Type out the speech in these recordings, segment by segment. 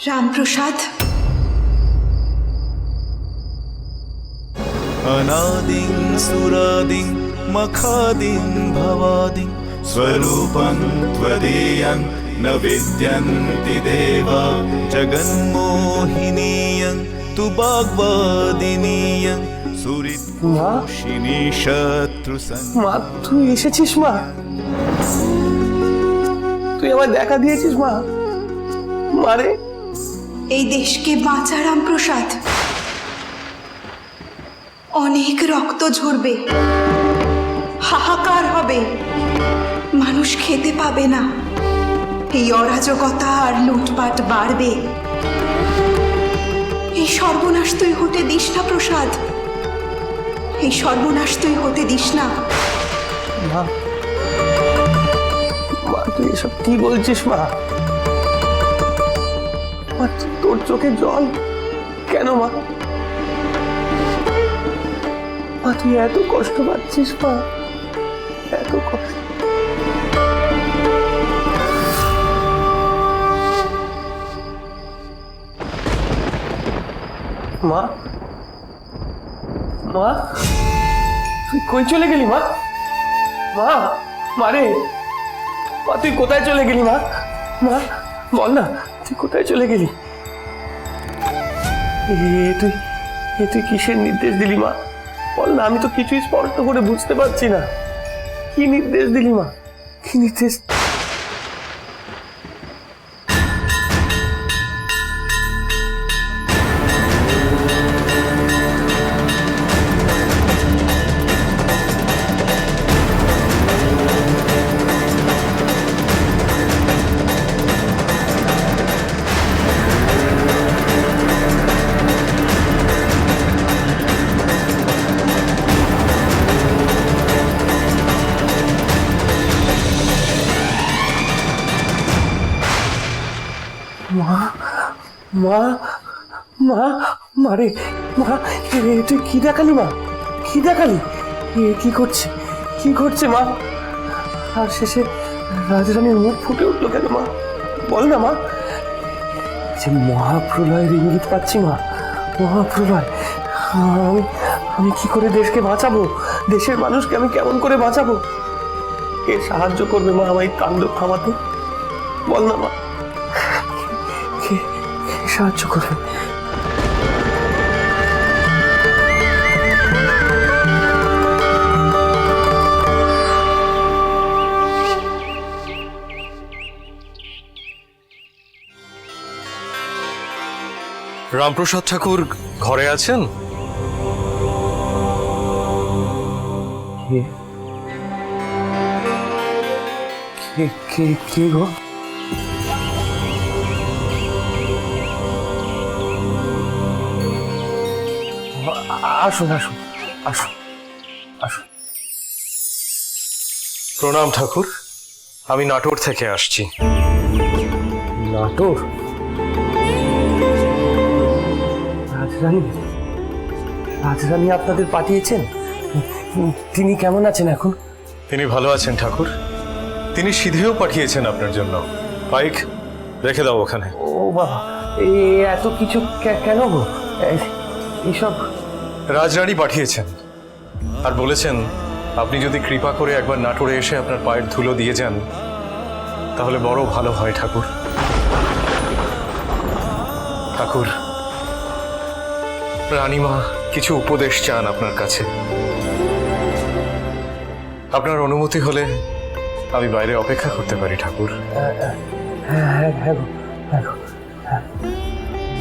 রামপ্রসাদ, अनादिं सुरादिं मखादिं भवादिं स्वरूपं त्वदीयं न विद्यन्ति देवा जगन्मोहिनीयं तु वाग्वादिनीयं सुहृद्घोषिणी মা, তুই এসেছিস মা? তুই আমার দেখা দিয়েছিস মা? মারে, এই দেশকে বাঁচা রামপ্রসাদ। অনেক রক্ত ঝরবে, হাহাকার হবে, মানুষ খেতে পাবে না, এই অরাজকতা আর লুটপাট বাড়বে। এই সর্বনাশ তুই হতে দিস না প্রসাদ, এই সর্বনাশ তুই হতে দিস না। মা, মা তুই এসব কি বলছিস মা? মা, তোর চোখে জল কেন মা? মা তুই এত কষ্ট পাচ্ছিস মা, এত কষ্ট। মা, মা তুই কই চলে গেলি মা? মা, মারে, মা তুই কোথায় চলে গেলি মা? মা বল না, তুই কোথায় চলে গেলি? তুই কিসের নির্দেশ দিলি মা? বল না, আমি তো কিছুই স্পষ্ট করে বুঝতে পারছি না। কি নির্দেশ দিলি মা? কি নির্দেশ? মা, মা, মা, মারে, মা তুই কি দেখালি মা? কি দেখালি? কি করছে, কি করছে মা? আর শেষে রাজরানীর মুখ ফুটে উঠলো কেন মা? বল না মা। যে মহাপ্রলয়ের ইঙ্গিত পাচ্ছি মা, মহাপ্রলয়। আমি কি করে দেশকে বাঁচাবো? দেশের মানুষকে আমি কেমন করে বাঁচাবো? কে সাহায্য করবে মা আমার এই তাণ্ডব থামাতে? বল না মা, কে সাহায্য করবে? রামপ্রসাদ ঠাকুর ঘরে আছেন? কে কে কে কে গো? আসুন আসুন আসুন আসুন। প্রণাম ঠাকুর, আমি নাটোর থেকে আসছি। নাটোর? রাজরানী? রাজরানী আপনাদের পাঠিয়েছেন? তিনি কেমন আছেন এখন? তিনি ভালো আছেন ঠাকুর। তিনি সিধেও পাঠিয়েছেন আপনার জন্য। পাইক রেখে দাও ওখানে। ও বাবা, এত কিছু কেন গো? এইসব রাজরানী পাঠিয়েছেন আর বলেছেন আপনি যদি কৃপা করে একবার নাটোরে এসে আপনার পায়ের ধুলো দিয়ে যান তাহলে বড় ভালো হয় ঠাকুর। ঠাকুর, রানীমা কিছু উপদেশ চান আপনার কাছে। আপনার অনুমতি হলে আমি বাইরে অপেক্ষা করতে পারি ঠাকুর।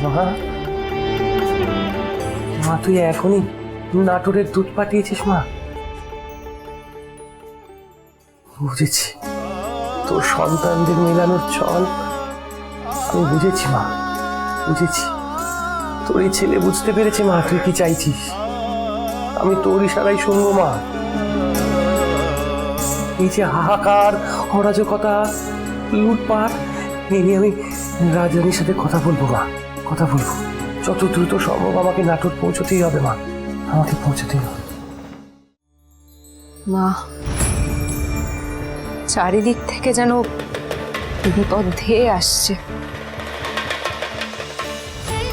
মা, মা তুই এখনই নাটোরের দুধ পাঠিয়েছিস মা? বুঝেছি, তোর সন্তানদের মেলানোর ছল আমি বুঝেছি মা, বুঝেছি। তোর এই ছেলে বুঝতে পেরেছে মা তুই কি চাইছিস। আমি তোর ইশারাই শুনবো মা। এই যে হাহাকার, অরাজকতা, লুটপাট, এই নিয়ে আমি রাজরানীর সাথে কথা বলবো মা, কথা বলবো। যত দ্রুত সম্ভব আমাকে নাটোর পৌঁছতেই হবে মা, আমাকে পৌঁছতেই হবে। মা, চারিদিক থেকে যেন বিপদ ধেয়ে আসছে।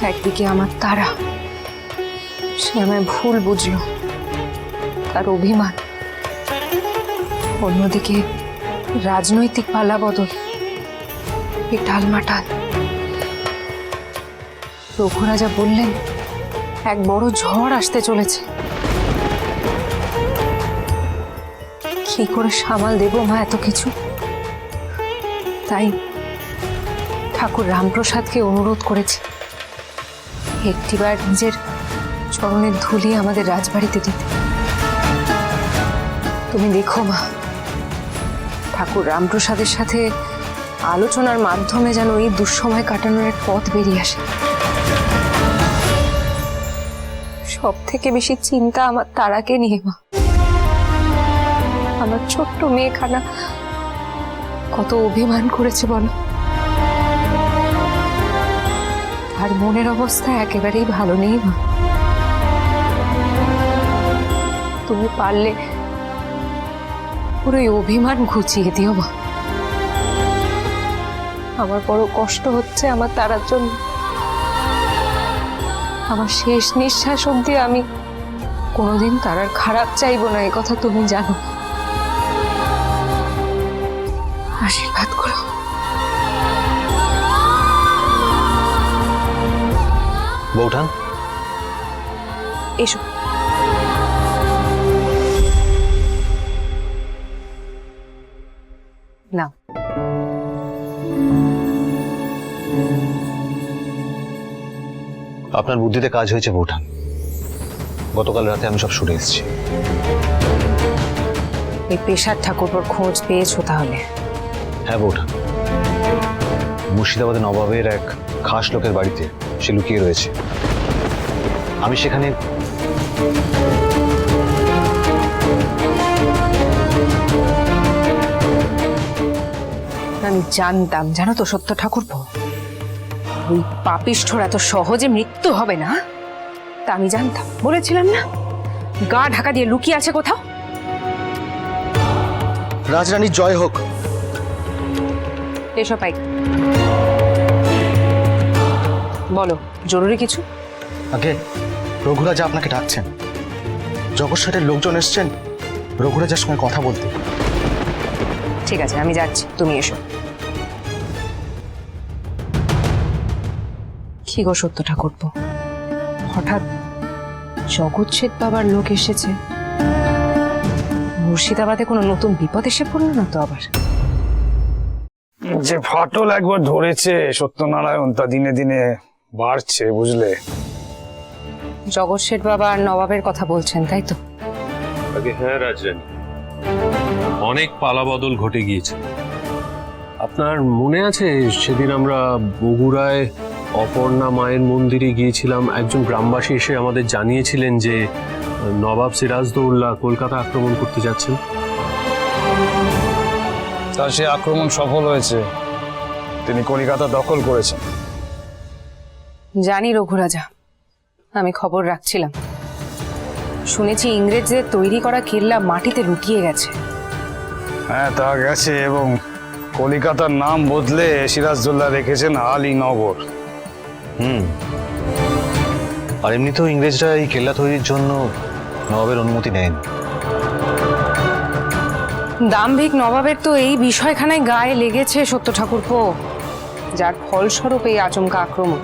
একদিকে আমার তারা, সে আমায় ভুল বুঝলো, তার অভিমান। অন্যদিকে রাজনৈতিক পালা বদল, এই টালমাটাল। রঘুরাজা বললেন এক বড় ঝড় আসতে চলেছে। কি করে সামাল দেব মা এত কিছু? তাই ঠাকুর রামপ্রসাদকে অনুরোধ করেছি একটিবার নিজের চরণের ধুলি আমাদের রাজবাড়িতে দিতে। তুমি দেখো মা, ঠাকুর রামপ্রসাদের সাথে আলোচনার মাধ্যমে যেন এই দুঃসময় কাটানোর এক পথ বেরিয়ে আসে। সব থেকে বেশি চিন্তা আমার তারাকে নিয়ে মা। আমার ছোট্ট মেয়েখানা কত অভিমান করেছে বলো, আর মনের অবস্থা একেবারেই ভালো নেই মা। তুমি পারলে পুরো অভিমান ঘুচিয়ে দিও মা। আমার বড় কষ্ট হচ্ছে আমার তারার জন্য। আমার শেষ নিঃশ্বাস অবধি আমি কোনোদিন তারার খারাপ চাইবো না, এ কথা তুমি জানো। আশীর্বাদ করো। বৌঠান, এসো। না, আপনার বুদ্ধিতে কাজ হয়েছে বৌঠান। গতকাল রাতে আমি সব শুনে এসেছি। এই পেশার ঠাকুরপোর খোঁজ পেয়েছো তাহলে? হ্যাঁ বৌঠান, মুর্শিদাবাদে নবাবের এক খাস লোকের বাড়িতে সে লুকিয়ে রয়েছে। আমি সেখানে আমি জানতাম, জানো তো সত্য ঠাকুরপো, ওই পাপিষ্ঠর এত সহজে মৃত্যু হবে না, তা আমি জানতাম। বলেছিলাম না, গা ঢাকা দিয়ে লুকিয়ে আছে কোথাও। রাজরানীর জয় হোক। এসব পাই, বলো, জরুরি কিছু? আগে রঘুরাজা আপনাকে ডাকছেন। জগৎ সেটের লোকজন এসছেন রঘুরাজার সঙ্গে কথা বলতে। ঠিক আছে, আমি যাচ্ছি, তুমি এসো। কি গো সত্য ঠাকুরপো, হঠাৎ জগৎ শেঠ বাবার লোক এসেছে? মুর্শিদাবাদে কোনো নতুন বিপদ এসে পড়লো না তো আবার? যে ফাটল একবার ধরেছে সত্যনারায়ণ, তা দিনে দিনে বাড়ছে, বুঝলে। জগৎ শেঠ বাবা আর নবাবের কথা বলছেন, তাই তো? আগে হ্যাঁ রাজরানী, অনেক পালাবদল ঘটে গিয়েছে। আপনার মনে আছে সেদিন আমরা বগুড়ায় অপর্ণা মায়ের মন্দিরে গিয়েছিলাম? একজন গ্রামবাসী এসে আমাদের জানিয়েছিলেন যে নবাব সিরাজদৌল্লা কলকাতা আক্রমণ করতে যাচ্ছেন। তার সে আক্রমণ সফল হয়েছে, তিনি কলিকাতা দখল করেছেন। জানি রঘুরাজা, আমি খবর রাখছিলাম। শুনেছি ইংরেজদের তৈরি করা কেল্লা মাটিতে লুকিয়ে গেছে। হ্যাঁ, তা গেছে, এবং কলিকাতার নাম বদলে সিরাজদৌল্লা রেখেছেন আলীনগর। আর এমনিতেও ইংরেজরা এই কেল্লা তৈরির জন্য নবাবের অনুমতি নেয়নি। দাম্ভিক নবাবের তো এই বিষয়খানায় গায়ে লেগেছে সত্য ঠাকুরপো, যার ফলস্বরূপ এই আচমকা আক্রমণ।